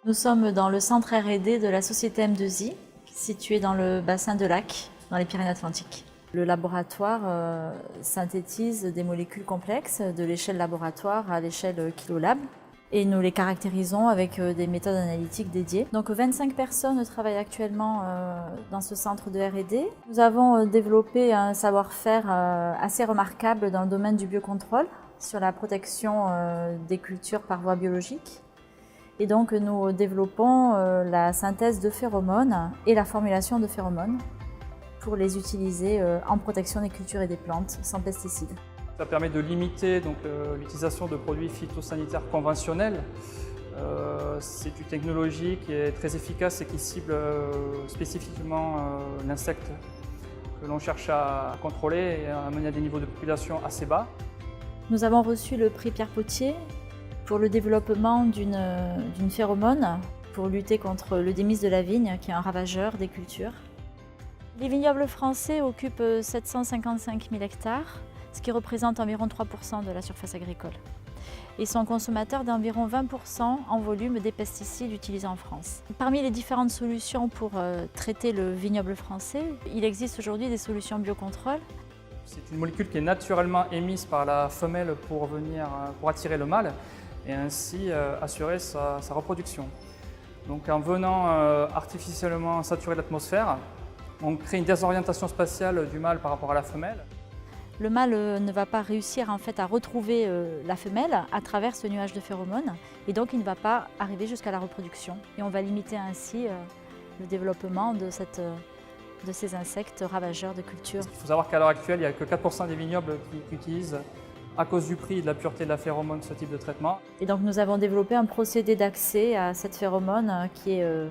Nous sommes dans le centre R&D de la société M2I, situé dans le bassin de Lac, dans les Pyrénées-Atlantiques. Le laboratoire synthétise des molécules complexes de l'échelle laboratoire à l'échelle kilolab et nous les caractérisons avec des méthodes analytiques dédiées. Donc 25 personnes travaillent actuellement dans ce centre de R&D. Nous avons développé un savoir-faire assez remarquable dans le domaine du biocontrôle sur la protection des cultures par voie biologique. Et donc nous développons la synthèse de phéromones et la formulation de phéromones pour les utiliser en protection des cultures et des plantes sans pesticides. Ça permet de limiter l'utilisation de produits phytosanitaires conventionnels. C'est une technologie qui est très efficace et qui cible spécifiquement l'insecte que l'on cherche à contrôler et à mener à des niveaux de population assez bas. Nous avons reçu le prix Pierre Potier pour le développement d'une phéromone pour lutter contre le démis de la vigne, qui est un ravageur des cultures. Les vignobles français occupent 755 000 hectares, ce qui représente environ 3% de la surface agricole. Ils sont consommateurs d'environ 20% en volume des pesticides utilisés en France. Parmi les différentes solutions pour traiter le vignoble français, il existe aujourd'hui des solutions biocontrôle. C'est une molécule qui est naturellement émise par la femelle pour attirer le mâle et ainsi assurer sa reproduction. Donc en venant artificiellement saturer l'atmosphère, on crée une désorientation spatiale du mâle par rapport à la femelle. Le mâle ne va pas réussir en fait à retrouver la femelle à travers ce nuage de phéromones et donc il ne va pas arriver jusqu'à la reproduction. Et on va limiter ainsi le développement de ces insectes ravageurs de culture. Il faut savoir qu'à l'heure actuelle, il n'y a que 4% des vignobles qui utilisent, à cause du prix et de la pureté de la phéromone, ce type de traitement. Et donc nous avons développé un procédé d'accès à cette phéromone qui est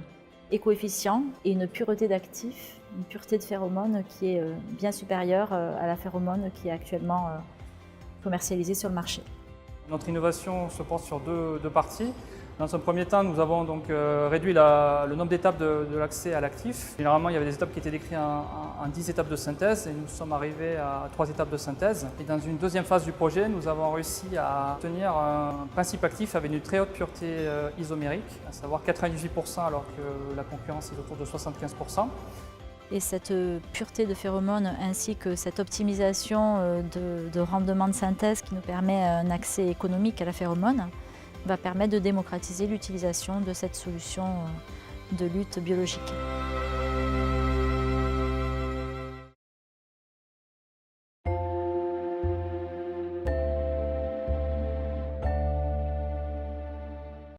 éco-efficient et une pureté d'actif, une pureté de phéromone qui est bien supérieure à la phéromone qui est actuellement commercialisée sur le marché. Notre innovation se porte sur deux parties. Dans un premier temps, nous avons donc réduit le nombre d'étapes de l'accès à l'actif. Généralement, il y avait des étapes qui étaient décrites en 10 étapes de synthèse et nous sommes arrivés à 3 étapes de synthèse. Et dans une deuxième phase du projet, nous avons réussi à obtenir un principe actif avec une très haute pureté isomérique, à savoir 98% alors que la concurrence est autour de 75%. Et cette pureté de phéromones ainsi que cette optimisation de rendement de synthèse qui nous permet un accès économique à la phéromone va permettre de démocratiser l'utilisation de cette solution de lutte biologique.